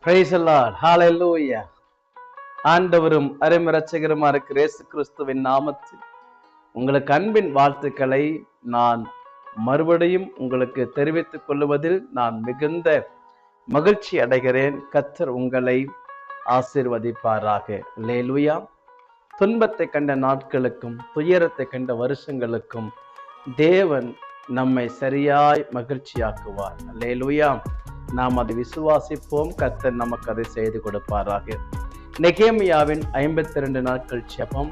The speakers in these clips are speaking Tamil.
Praise the Lord. Hallelujah. ஆண்டவரும் அருமரட்சகருமா இருக்கிற இயேசு கிறிஸ்துவின் நாமத்தில் உங்களுக்கு அன்பின் வாழ்த்துக்களை நான் மறுபடியும் உங்களுக்கு தெரிவித்துக் கொள்வதில் நான் மிகுந்த மகிழ்ச்சி அடைகிறேன். கர்த்தர் உங்களை ஆசீர்வதிப்பாராக. அல்லேலூயா. துன்பத்தை கண்ட நாட்களுக்கும் துயரத்தை கண்ட வருஷங்களுக்கும் தேவன் நம்மை சரியாய் மகிழ்ச்சியாக்குவார். அல்லேலூயா. நாம் அதை விசுவாசிப்போம். கர்த்தர் நமக்கு அதை செய்து கொடுப்பாராக. நெகேமியாவின் 52 நாட்கள் ஜெபம்.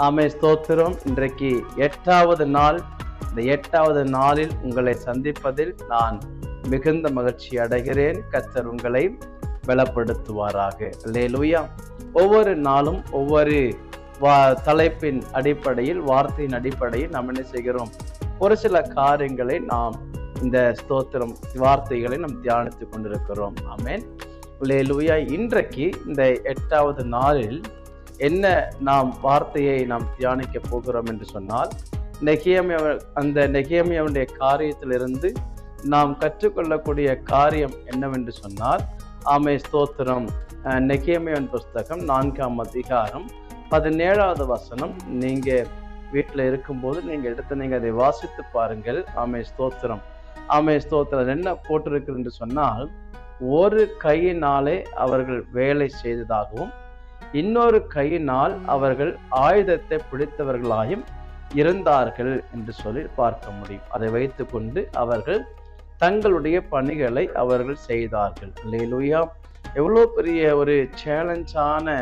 ஆமே ஸ்தோத்திரம். இன்றைக்கு 8வது நாள். இந்த 8வது நாளில் உங்களை சந்திப்பதில் நான் மிகுந்த மகிழ்ச்சி அடைகிறேன். கர்த்தர் உங்களை பலப்படுத்துவாராக. அல்லேலூயா. ஒவ்வொரு நாளும் ஒவ்வொரு தலைப்பின் அடிப்படையில், வார்த்தையின் அடிப்படையில் நாம் என்ன செய்கிறோம்? ஒரு சில காரியங்களை நாம் இந்த ஸ்தோத்திரம் வார்த்தைகளை நாம் தியானித்துக் கொண்டிருக்கிறோம். ஆமென். அல்லேலூயா. இன்றைக்கு இந்த 8வது நாளில் என்ன நாம் வார்த்தையை நாம் தியானிக்க போகிறோம் என்று சொன்னால், நெகேமியாவுடைய காரியத்திலிருந்து நாம் கற்றுக்கொள்ளக்கூடிய காரியம் என்னவென்று சொன்னால், ஆமே ஸ்தோத்திரம். நெகேமியாவின் புஸ்தகம் 4ஆம் அதிகாரம் 17வது வசனம். நீங்க வீட்டில் இருக்கும்போது நீங்க அதை வாசித்து பாருங்கள். ஆமே ஸ்தோத்திரம். ஆமே ஸ்தோத்திரம். என்ன போட்டிருக்கு என்று சொன்னால், ஒரு கையினாலே அவர்கள் வேலை செய்ததாகவும் இன்னொரு கையினால் அவர்கள் ஆயுதத்தை பிடித்தவர்களாயும் இருந்தார்கள் என்று சொல்லி பார்க்க முடியும். அதை வைத்துக்கொண்டு அவர்கள் தங்களுடைய பணிகளை அவர்கள் செய்தார்கள். அல்லேலூயா. எவ்வளோ பெரிய ஒரு சேலஞ்சான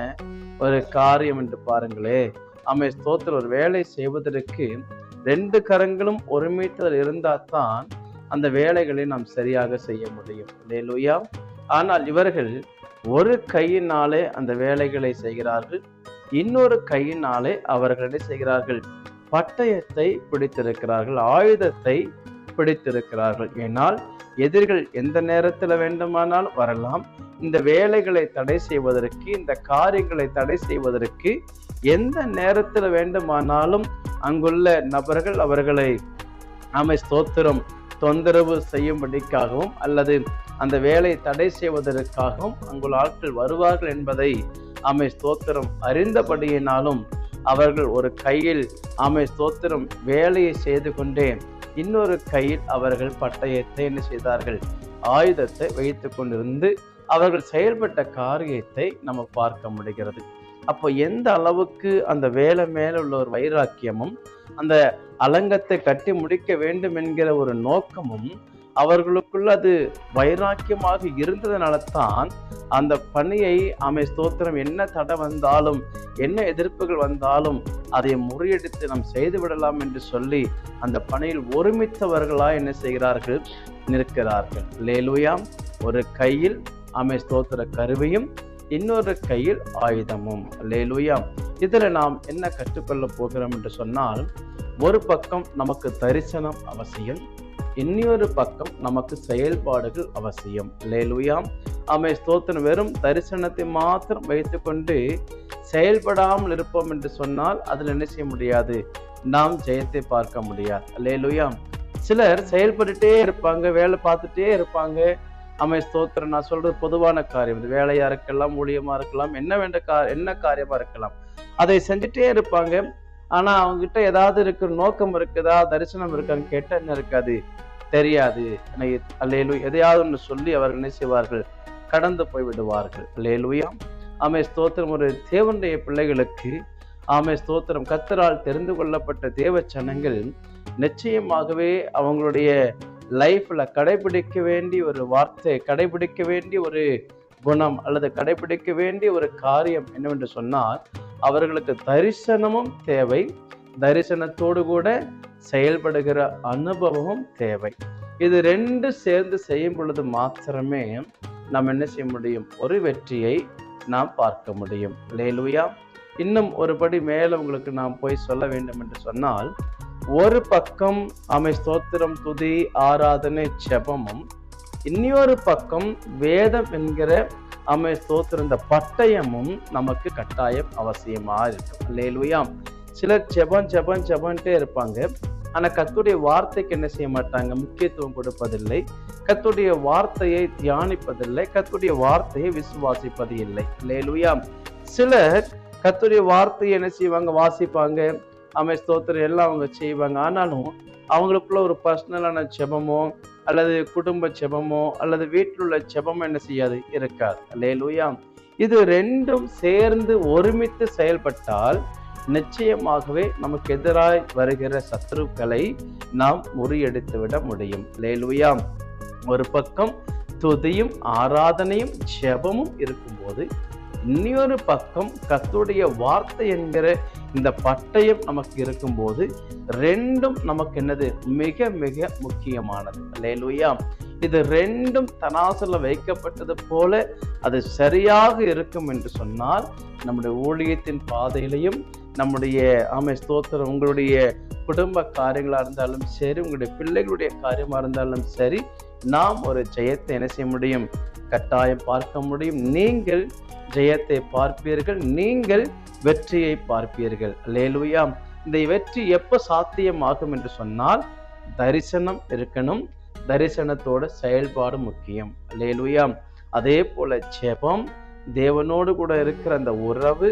ஒரு காரியம் என்று பாருங்களே. ஆமே ஸ்தோத்திரம். ஒரு வேலை செய்வதற்கு 2 கரங்களும் ஒருமித்தல் இருந்தால் தான் அந்த வேலைகளை நாம் சரியாக செய்ய முடியும். அல்லேலூயா. ஆனால் இவர்கள் ஒரு கையினாலே அந்த வேலைகளை செய்கிறார்கள், இன்னொரு கையினாலே அவர்கள் என்ன செய்கிறார்கள்? பட்டயத்தை பிடித்திருக்கிறார்கள், ஆயுதத்தை பிடித்திருக்கிறார்கள். ஏனால் எதிரிகள் எந்த நேரத்தில் வேண்டுமானால் வரலாம். இந்த வேலைகளை தடை செய்வதற்கு, இந்த காரியங்களை தடை செய்வதற்கு எந்த நேரத்தில் வேண்டுமானாலும் அங்குள்ள நபர்கள் அவர்களை ஆமை ஸ்தோத்திரம் தொந்தரவு செய்யும்படிக்காகவும் அல்லது அந்த வேலை தடை செய்வதற்காகவும் அங்குள்ள ஆட்கள் வருவார்கள் என்பதை ஆமை ஸ்தோத்திரம் அறிந்தபடியினாலும் அவர்கள் ஒரு கையில் ஆமை ஸ்தோத்திரம் வேலையை செய்து கொண்டே இன்னொரு கையில் அவர்கள் பட்டயத்தை என்ன செய்தார்கள்? ஆயுதத்தை வைத்து கொண்டிருந்து அவர்கள் செயல்பட்ட காரியத்தை நம்ம பார்க்க முடிகிறது. அப்போ எந்த அளவுக்கு அந்த வேலை மேல உள்ள ஒரு வைராக்கியமும் அந்த அலங்கத்தை கட்டி முடிக்க வேண்டும் என்கிற ஒரு நோக்கமும் அவர்களுக்குள்ள அது வைராக்கியமாக இருந்ததுனால தான் அந்த பணியை ஆமை ஸ்தோத்திரம் என்ன தடை வந்தாலும் என்ன எதிர்ப்புகள் வந்தாலும் அதை முறியடித்து நாம் செய்து விடலாம் என்று சொல்லி அந்த பணியில் ஒருமித்தவர்களாய் என்ன செய்கிறார்கள்? நிற்கிறார்கள். அல்லேலூயா. ஒரு கையில் ஆமை ஸ்தோத்திர கருவியும் இன்னொரு கையில் ஆயுதமும். அல்லேலூயா. இதுல நாம் என்ன கற்றுக்கொள்ள போகிறோம் என்று சொன்னால், ஒரு பக்கம் நமக்கு தரிசனம் அவசியம், இன்னொரு பக்கம் நமக்கு செயல்பாடுகள் அவசியம். அல்லேலூயா. ஆமே ஸ்தோத்திரம். வெறும் தரிசனத்தை மாத்திரம் வைத்துக்கொண்டு செயல்படாமல் இருப்போம் என்று சொன்னால் அதில் என்ன செய்ய முடியாது? நாம் ஜெயத்தை பார்க்க முடியாது. அல்லேலூயா. சிலர் செயல்பட்டுட்டே இருப்பாங்க, வேலை பார்த்துட்டே இருப்பாங்க. ஆமே ஸ்தோத்திரம். நான் சொல்றது பொதுவான காரியம். இது வேலையா இருக்கலாம், ஊழியமா இருக்கலாம், என்ன காரியமா இருக்கலாம். அதை செஞ்சுட்டே இருப்பாங்க. ஆனா அவங்க கிட்ட ஏதாவது இருக்கிற நோக்கம் இருக்குதா, தரிசனம் இருக்கான்னு கேட்டா என்ன இருக்காது? தெரியாது. அல்லேலூயா. எதையாவது ஒன்று சொல்லி அவர்கள் என்ன செய்வார்கள்? கடந்து போய் விடுவார்கள். அல்லேலூயா. ஆமே ஸ்தோத்திரம். ஒரு தேவனுடைய பிள்ளைகளுக்கு ஆமே ஸ்தோத்திரம் கர்த்தரால் தெரிந்து கொள்ளப்பட்ட தேவ ஜனங்கள் நிச்சயமாகவே அவங்களுடைய லைஃப்ல கடைபிடிக்க வேண்டிய ஒரு வார்த்தை, கடைபிடிக்க வேண்டிய ஒரு குணம் அல்லது கடைபிடிக்க வேண்டிய ஒரு காரியம் என்னவென்று சொன்னால், அவர்களுக்கு தரிசனமும் தேவை, தரிசனத்தோடு கூட செயல்படுகிற அனுபவமும் தேவை. இது 2 சேர்ந்து செய்யும் பொழுது மாத்திரமே நாம் என்ன செய்ய முடியும்? ஒரு வெற்றியை நாம் பார்க்க முடியும். அல்லேலூயா. இன்னும் ஒரு படி மேல உங்களுக்கு நாம் போய் சொல்ல வேண்டும் என்று சொன்னால், ஒரு பக்கம் ஆமை ஸ்தோத்திரம் துதி ஆராதனை ஜெபமும், இன்னொரு பக்கம் வேதம் என்கிற ஆமை ஸ்தோத்திரம் இந்த பட்டயமும் நமக்கு கட்டாயம் அவசியமா இருக்கும். அல்லேலூயா. சிலர் ஜெபன்ட்டே இருப்பாங்க, ஆனா கர்த்தருடைய வார்த்தைக்கு என்ன செய்ய மாட்டாங்க? முக்கியத்துவம் கொடுப்பதில்லை. கர்த்தருடைய வார்த்தையை தியானிப்பதில்லை. கர்த்தருடைய வார்த்தையை விசுவாசிப்பது இல்லை. அல்லேலூயா. சிலர் கர்த்தருடைய வார்த்தையை என்ன செய்வாங்க? வாசிப்பாங்க. ஸ்தோத்திரம் எல்லாம் அவங்க செய்வாங்க. ஆனாலும் அவங்களுக்குள்ள ஒரு பர்சனலான ஜெபமோ அல்லது குடும்ப ஜெபமோ அல்லது வீட்டில் உள்ள ஜெபமோ என்ன செய்யாது? இருக்காது. அல்லேலூயா. இது ரெண்டும் சேர்ந்து ஒருமித்து செயல்பட்டால் நிச்சயமாகவே நமக்கு எதிராய் வருகிற சத்துருக்களை நாம் முறியடித்து விட முடியும். அல்லேலூயா. ஒரு பக்கம் துதியும் ஆராதனையும் ஜெபமும் இருக்கும்போது, இன்னொரு பக்கம் கர்த்தருடைய வார்த்தை என்கிற இந்த பட்டயம் நமக்கு இருக்கும்போது, ரெண்டும் நமக்கு என்னது? மிக மிக முக்கியமானது. அல்லேலூயா. இது ரெண்டும் தராசுல வைக்கப்பட்டது போல அது சரியாக இருக்கும் என்று சொன்னால், நம்முடைய ஊழியத்தின் பாதையிலையும் நம்முடைய ஸ்தோத்திரம் உங்களுடைய குடும்ப காரியங்களா இருந்தாலும் சரி, உங்களுடைய பிள்ளைகளுடைய காரியமா இருந்தாலும் சரி, நாம் ஒரு ஜெயத்தை என்ன செய்ய முடியும்? கட்டாயம் பார்க்க முடியும். நீங்கள் ஜெயத்தை பார்ப்பீர்கள், நீங்கள் வெற்றியை பார்ப்பீர்கள். அல்லேலூயா. இந்த வெற்றி எப்ப சாத்தியமாகும் என்று சொன்னால், தரிசனம் இருக்கணும், தரிசனத்தோட செயல்பாடு முக்கியம். அல்லேலூயா. அதே போல ஜெபம், தேவனோடு கூட இருக்கிற அந்த உறவு,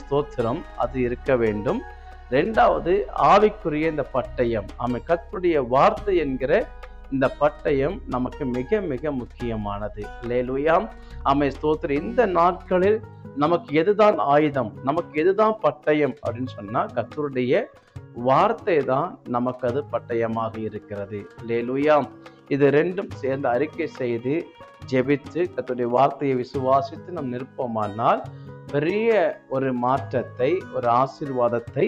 ஸ்தோத்திரம், அது இருக்க வேண்டும். இரண்டாவது ஆவிக்குரிய இந்த பட்டயம், கர்த்தருடைய வார்த்தை என்கிற இந்த பட்டயம் நமக்கு மிக மிக முக்கியமானது. அல்லேலூயா. ஸ்தோத்திரம். இந்த நாட்களில் நமக்கு எதுதான் ஆயுதம், நமக்கு எதுதான் பட்டயம் அப்படின்னு சொன்னா, கர்த்தருடைய வார்த்தை தான் நமக்கு அது பட்டயமாக இருக்கிறது. அல்லேலூயா. இது ரெண்டும் சேர்ந்து அறிக்கை செய்து ஜெபித்து கர்த்தருடைய வார்த்தையை விசுவாசித்து நாம் நிற்போமானால் பெரிய ஒரு மாற்றத்தை, ஒரு ஆசீர்வாதத்தை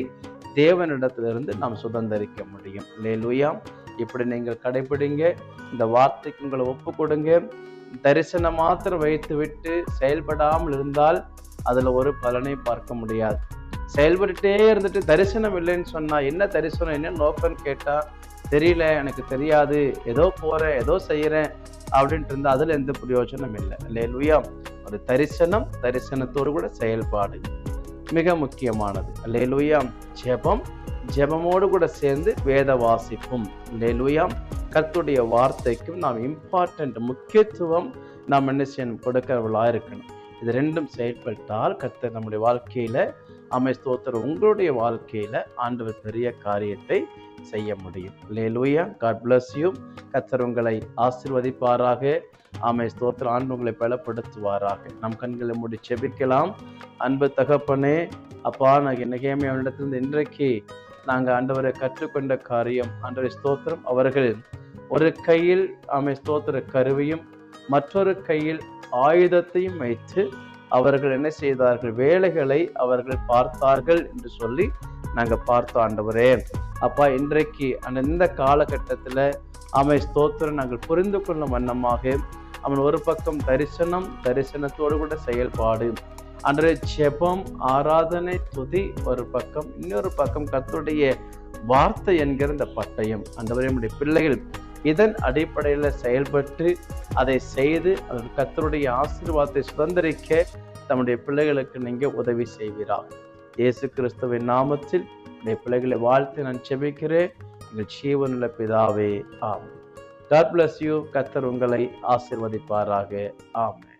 தேவனிடத்திலிருந்து நாம் சுதந்திரிக்க முடியும். அல்லேலூயா. இப்படி நீங்கள் கடைபிடிங்க. இந்த வார்த்தைக்கு உங்களை ஒப்பு கொடுங்க. தரிசனம் மாத்திரம் வைத்து விட்டு செயல்படாமல் இருந்தால் அதுல ஒரு பலனை பார்க்க முடியாது. செயல்பட்டுட்டே இருந்துட்டு தரிசனம் இல்லைன்னு சொன்னா, என்ன தரிசனம், என்ன நோக்கம்னு கேட்டா, தெரியல, எனக்கு தெரியாது, ஏதோ போறேன், ஏதோ செய்யறேன் அப்படின்ட்டு இருந்தா அதுல எந்த பிரயோஜனம் இல்லை. அல்லேலூயா. ஒரு தரிசனம், தரிசனத்தோடு கூட செயல்பாடு மிக முக்கியமானது. அல்லேலூயா. ஜெபம், ஜெபமோடு கூட சேர்ந்து வேத வாசிப்பும். அல்லேலூயா. கர்த்தருடைய வார்த்தைக்கும் நாம் இம்பார்ட்டன்ட், முக்கியத்துவம் நாம் என்ன செய்யணும்? கொடுக்கிறவர்களா இருக்கணும். இது ரெண்டும் செயல்பட்டால் கர்த்தர் நம்முடைய வாழ்க்கையில, ஸ்தோத்திரம், உங்களுடைய வாழ்க்கையில ஆண்டவர் பெரிய காரியத்தை செய்ய முடியும். அல்லேலூயா. God bless you. கர்த்தர் உங்களை ஆசீர்வதிப்பாராக. ஸ்தோத்திரம். ஆண்டு உங்களை பலப்படுத்துவாராக. நம் கண்களை மூடி ஜெபிக்கலாம். அன்பு தகப்பனே, அப்பா, நான் என்னைக்குமே அவனிடத்திலிருந்து இன்றைக்கு நாங்கள் ஆண்டவரை கற்றுக்கொண்ட காரியம், ஆண்டவரை ஸ்தோத்திரம், அவர்கள் ஒரு கையில் ஸ்தோத்திர கருவியும் மற்றொரு கையில் ஆயுதத்தையும் வைத்து அவர்கள் என்ன செய்தார்கள்? வேலைகளை அவர்கள் பார்த்தார்கள் என்று சொல்லி நாங்கள் பார்த்தோம். ஆண்டவரே அப்பா, இன்றைக்கு இந்த காலகட்டத்தில் ஸ்தோத்திரம் நாங்கள் புரிந்து கொள்ளும் வண்ணமாக ஒரு பக்கம் தரிசனம், தரிசனத்தோடு கூட செயல்பாடு, அன்றைய ஜெபம், ஆராதனை, துதி ஒரு பக்கம், இன்னொரு பக்கம் கர்த்தருடைய வார்த்தை என்கிற இந்த பட்டயம், ஆண்டவரே நம்முடைய பிள்ளைகள் இதன் அடிப்படையில் செயல்பட்டு அதை செய்து கர்த்தருடைய ஆசீர்வாதத்தை சுதந்திரிக்க தம்முடைய பிள்ளைகளுக்கு நீங்க உதவி செய்வீராக. இயேசு கிறிஸ்துவின் நாமத்தில் உடைய பிள்ளைகளை வாழ்த்து நான் ஜெபிக்கிறேன். எங்கள் ஜீவனுள்ள பிதாவே, ஆமென். God bless you. கர்த்தர் உங்களை ஆசீர்வதிப்பாராக. ஆமென்.